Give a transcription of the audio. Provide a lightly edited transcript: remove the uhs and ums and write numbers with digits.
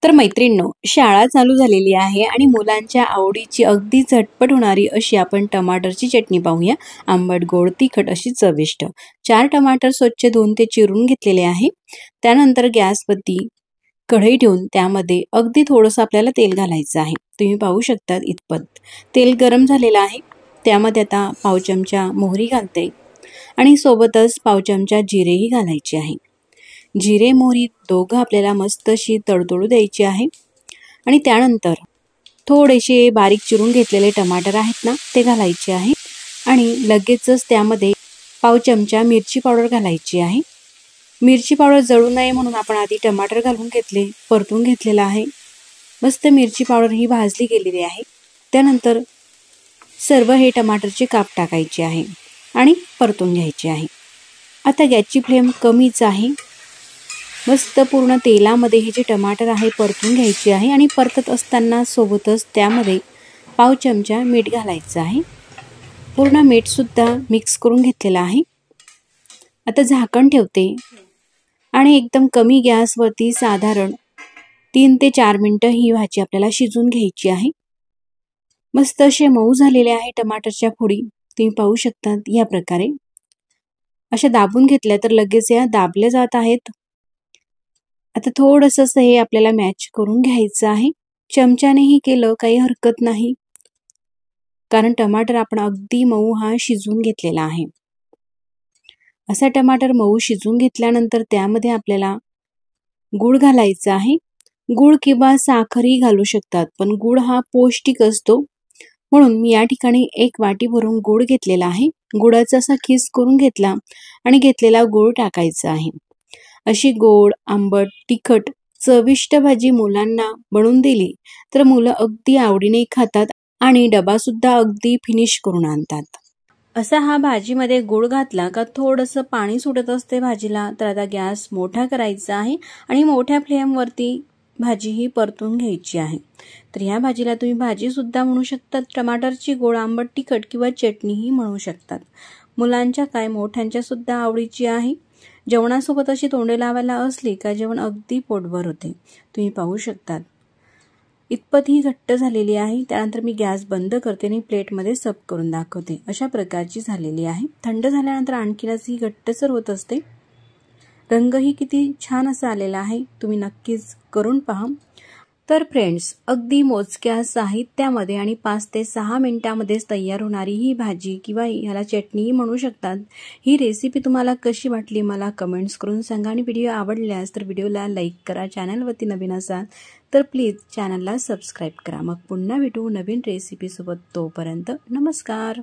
तर मैत्रिणींनो, शाळा चालू झालेली आहे आणि मुलांच्या आवडीची अगदी झटपट होणारी अशी आपण टमाटरची चटणी पाहूया. आंबट, गोड, तिखट अशी चविष्ट. 4 टमाटर स्वच्छ धुवून ते चिरून घेतलेले आहे. त्यानंतर गॅसवरती कढई ठेवून त्यामध्ये अगदी थोडंसं आपल्याला तेल घालायचं आहे. तुम्ही पाहू शकता इतपत. तेल गरम झालेलं आहे. त्यामध्ये आता पाव चमचा मोहरी घालते आणि सोबतच पाव चमचा जिरेही घालायचे आहे. जिरे मोहरी दोघं आपल्याला मस्त अशी तडतडू द्यायची आहे आणि त्यानंतर थोडेसे बारीक चिरून घेतलेले टमाटर आहेत ना, ते घालायचे आहे आणि लगेचच त्यामध्ये पाव चमचा मिरची पावडर घालायची आहे. मिरची पावडर जळू नये म्हणून आपण आधी टमाटर घालून घेतले, परतून घेतलेला आहे. मस्त मिरची पावडर ही भाजली गेलेली आहे. त्यानंतर सर्व हे टमाटरचे काप टाकायचे आहे आणि परतून घ्यायचे आहे. आता गॅसची फ्लेम कमीच आहे. मस्त पूर्ण तेलामध्ये हे जे टमाटर आहे परतून घ्यायचे आहे आणि परतत असताना सोबतच त्यामध्ये पाव चमचा मीठ घालायचं आहे. पूर्ण मीठसुद्धा मिक्स करून घेतलेलं आहे. आता झाकण ठेवते आणि एकदम कमी गॅसवरती साधारण 3 ते 4 मिनिटं ही भाजी आपल्याला शिजून घ्यायची आहे. मस्त असे मऊ झालेले आहे टमाटरच्या फोडी. तुम्ही पाहू शकता या प्रकारे. अशा दाबून घेतल्या तर लगेच या दाबल्या जात आहेत. आता थोडंसं हे आपल्याला मॅच करून घ्यायचं आहे. चमच्यानेही केलं काही हरकत नाही, कारण टमाटर आपण अगदी मऊ हा शिजवून घेतलेला आहे. असा टमाटर मऊ शिजवून घेतल्यानंतर त्यामध्ये आपल्याला गूळ घालायचा आहे. गूळ किंवा साखरही घालू शकतात, पण गूळ हा पौष्टिक असतो म्हणून मी या ठिकाणी 1 वाटी भरून गूळ घेतलेला आहे. गुळाचा असा खीस करून घेतला आणि घेतलेला गूळ टाकायचा आहे. अशी गोड, आंबट, तिखट, चविष्ट भाजी मुलांना बनवून दिली तर मुलं अगदी आवडीने खातात आणि डबासुद्धा अगदी फिनिश करून आणतात. असा हा भाजीमध्ये गूळ घातला का थोडंसं पाणी सुटत असते भाजीला. तर आता गॅस मोठा करायचा आहे आणि मोठ्या फ्लेमवरती भाजी ही परतून घ्यायची आहे. तर ह्या भाजीला तुम्ही भाजीसुद्धा म्हणू शकतात, टमाटरची गोड, आंबट, तिखट किंवा चटणीही म्हणू शकतात. मुलांच्या काय मोठ्यांच्या सुद्धा आवडीची आहे. जेवणासोबत अशी तोंडी लावायला असली का जेवण अगदी पोटभर होते. तुम्ही पाहू शकतात इतपत ही घट्ट झालेली आहे. त्यानंतर मी गॅस बंद करते आणि प्लेटमध्ये सर्व करून दाखवते. अशा प्रकारची झालेली आहे. थंड झाल्यानंतर आणखीनच ही घट्टसर होत असते. रंगही किती छान असा आलेला आहे. तुम्ही नक्कीच करून पहा. तर फ्रेंड्स, अगदी मोजक्या साहित्यामध्ये आणि 5 ते 6 मिनिटांमध्येच तयार होणारी ही भाजी किंवा ह्याला चटणीही म्हणू शकतात. ही रेसिपी तुम्हाला कशी वाटली मला कमेंट्स करून सांगा आणि व्हिडिओ आवडल्यास तर व्हिडिओला लाईक करा. चॅनलवरती नवीन असाल तर प्लीज चॅनलला सबस्क्राईब करा. मग पुन्हा भेटू नवीन रेसिपीसोबत. तोपर्यंत नमस्कार.